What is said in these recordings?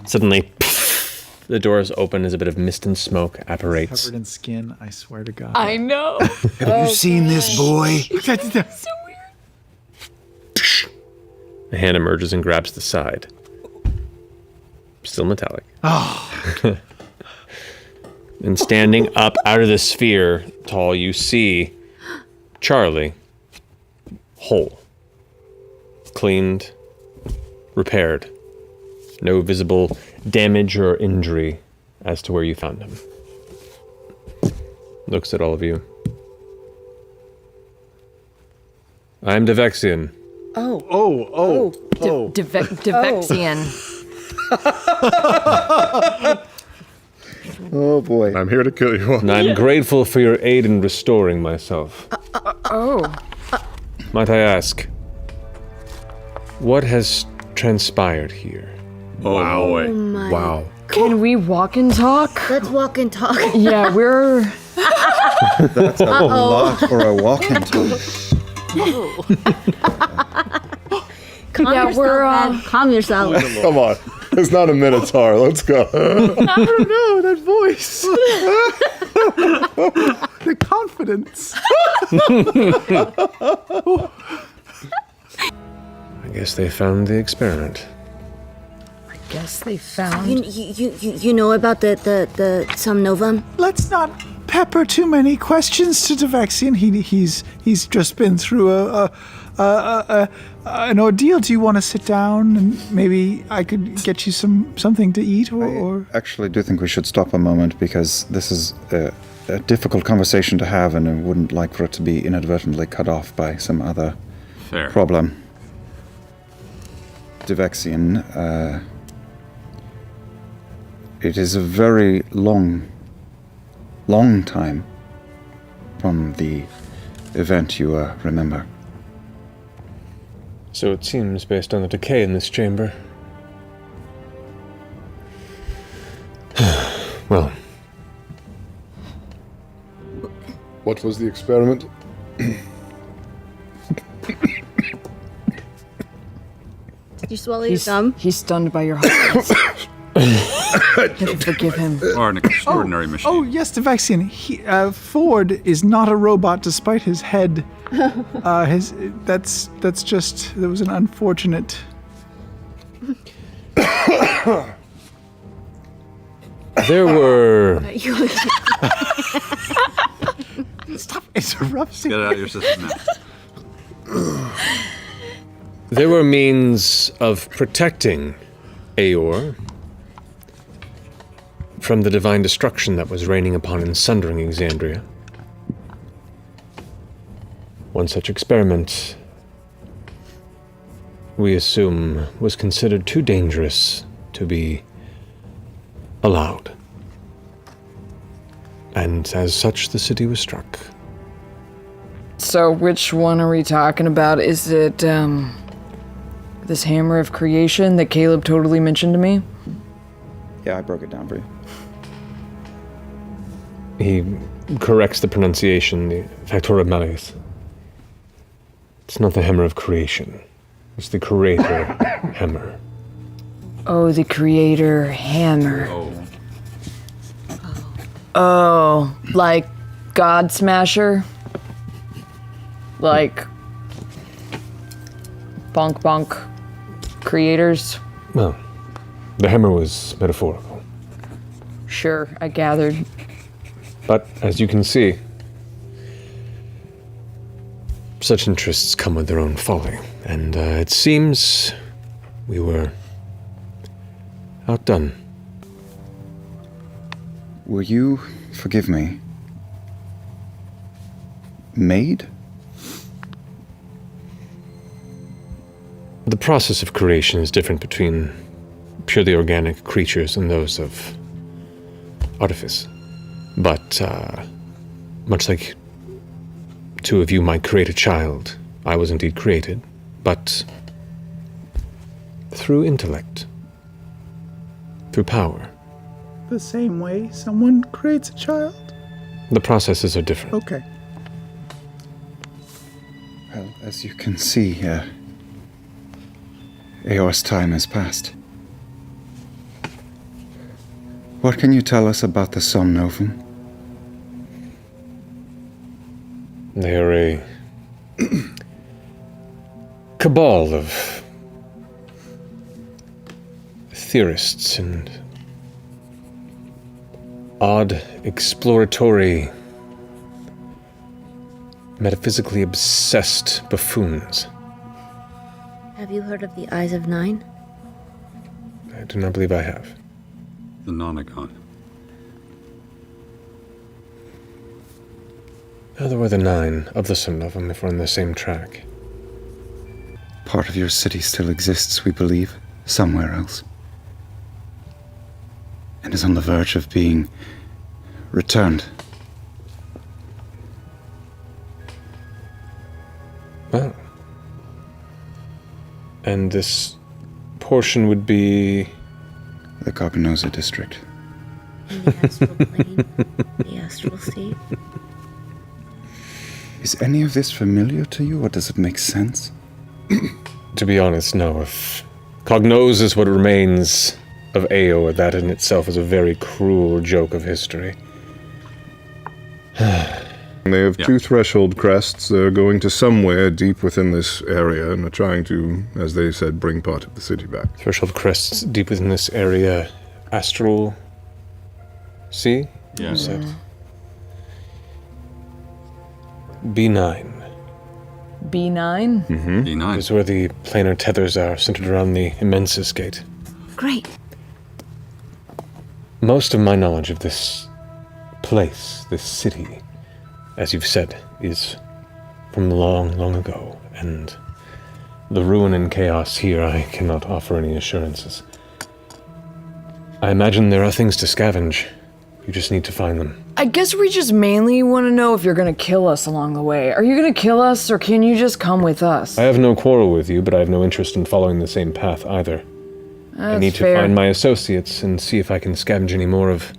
Suddenly, the doors open as a bit of mist and smoke apparates. Covered in skin, I swear to God. I know. Have you seen this boy? So weird. A hand emerges and grabs the side. Still metallic. Oh. And standing up out of the sphere, tall, you see Charlie, whole, cleaned, repaired. No visible damage or injury as to where you found him. Looks at all of you. I'm Devexian. Devexian. Oh boy. I'm here to kill you all. And I'm grateful for your aid in restoring myself. Might I ask, what has transpired here? Wow. my. Wow. Can we walk and talk? Let's walk and talk. Yeah, we're... That's a lot for a walk-in talk. Calm Yeah, yourself, we're, man. Calm yourself. Come on. It's not a Minotaur. Let's go. I don't know, that voice. The confidence. I guess they found the experiment. Guess they found... You know about the Sum Novum? Let's not pepper too many questions to Devexian. He's just been through an ordeal. Do you want to sit down and maybe I could get you something to eat or? I actually do think we should stop a moment because this is a difficult conversation to have, and I wouldn't like for it to be inadvertently cut off by some other problem. Devexian, it is a very long time from the event you remember. So it seems, based on the decay in this chamber. Well. What was the experiment? Did you swallow your gum? He's stunned by your hotness. Forgive him. You are an extraordinary machine. Oh yes, Devexian. Ford is not a robot, despite his head. That's just there was an unfortunate. There were... Stop interrupting. Get it out of your system now. There were means of protecting Aeor from the divine destruction that was raining upon and sundering Exandria. One such experiment, we assume, was considered too dangerous to be allowed. And as such, the city was struck. So which one are we talking about? Is it, this hammer of creation that Caleb totally mentioned to me? Yeah, I broke it down for you. He corrects the pronunciation, the Factora Malleus. It's not the hammer of creation. It's the creator hammer. Oh, the creator hammer. Oh, like God Smasher? Like bonk bonk creators? Well, the hammer was metaphorical. Sure, I gathered. But as you can see, such interests come with their own folly, and it seems we were outdone. Were you, forgive me, made? The process of creation is different between purely organic creatures and those of artifice. But, much like two of you might create a child, I was indeed created, but through intellect, through power. The same way someone creates a child? The processes are different. Okay. Well, as you can see, Aeor's time has passed. What can you tell us about the Somnovum? They are a cabal of theorists and odd, exploratory, metaphysically obsessed buffoons. Have you heard of the Eyes of Nine? I do not believe I have. The Nonagon. Now there were the 9 of the Somnovum if we're on the same track. Part of your city still exists, we believe, somewhere else. And is on the verge of being returned. Well. And this portion would be... The Carbonosa district. In the astral plane? The astral sea? Is any of this familiar to you, or does it make sense? To be honest, no. If Cognos is what remains of Aeor, that in itself is a very cruel joke of history. They have 2 threshold crests. They're going to somewhere deep within this area and are trying to, as they said, bring part of the city back. Threshold crests deep within this area. Astral sea? Yeah. You said. B9. B9? D9. Is where the planar tethers are, centered around the Immensis Gate. Great. Most of my knowledge of this place, this city, as you've said, is from long, long ago, and the ruin and chaos here, I cannot offer any assurances. I imagine there are things to scavenge. You just need to find them. I guess we just mainly want to know if you're gonna kill us along the way. Are you gonna kill us, or can you just come with us? I have no quarrel with you, but I have no interest in following the same path either. I need to fair. find my associates and see if I can scavenge any more of...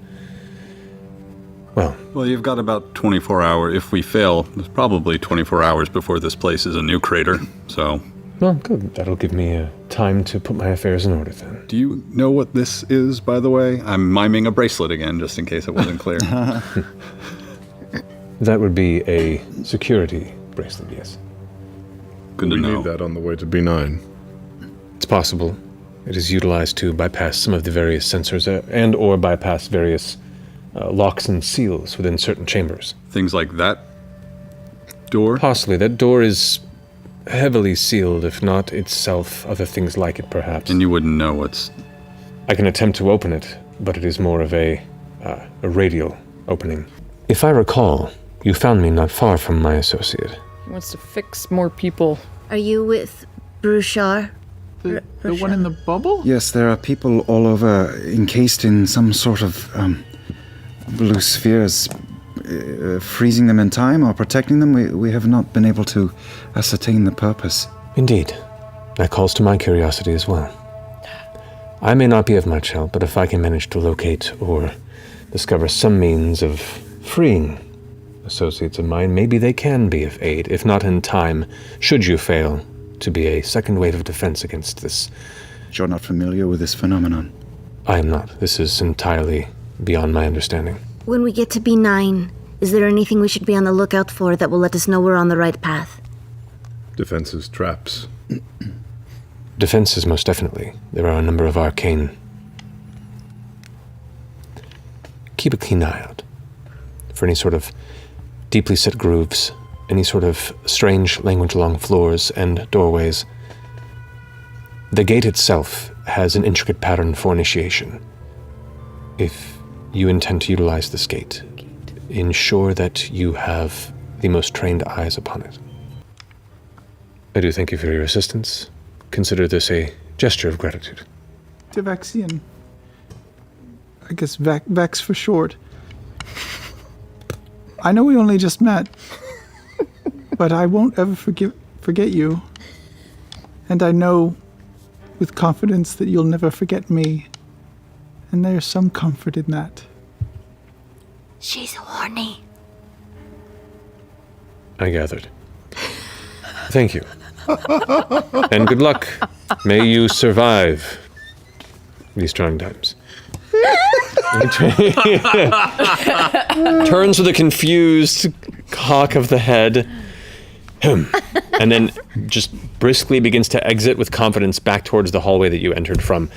Well, you've got about 24 hours. If we fail, there's probably 24 hours before this place is a new crater. So, Well, good. That'll give me time to put my affairs in order then. do you know what this is, by the way? I'm miming a bracelet again, just in case it wasn't clear. That would be a security bracelet, yes. Good to We know. need that on the way to B9. It's possible. It is utilized to bypass some of the various sensors and or bypass various locks and seals within certain chambers. Things like that door. Possibly. That door is heavily sealed, if not itself, other things like it perhaps. And you wouldn't know what's... I can attempt to open it, but it is more of a radial opening. If I recall, you found me not far from my associate. He wants to fix more people. Are you with Bruchar? The one in the bubble? Yes, there are people all over encased in some sort of blue spheres, freezing them in time or protecting them. We have not been able to ascertain the purpose. Indeed. That calls to my curiosity as well. I may not be of much help, but if I can manage to locate or discover some means of freeing associates of mine, maybe they can be of aid, if not in time, should you fail, to be a second wave of defense against this. You're not familiar with this phenomenon. I am not. This is entirely beyond my understanding. When we get to B9, is there anything we should be on the lookout for that will let us know we're on the right path? Defenses, traps. Defenses, most definitely. There are a number of arcane. Keep a keen eye out for any sort of deeply set grooves, any sort of strange language along floors and doorways. The gate itself has an intricate pattern for initiation. If you intend to utilize this gate, ensure that you have the most trained eyes upon it. I do thank you for your assistance. Consider this a gesture of gratitude. Devexian. I guess Vex for short. I know we only just met, but I won't ever forget you. And I know with confidence that you'll never forget me. And there's some comfort in that. She's horny. I gathered. Thank you. And good luck. May you survive these trying times. Turns with a confused cock of the head. And then just briskly begins to exit with confidence back towards the hallway that you entered from.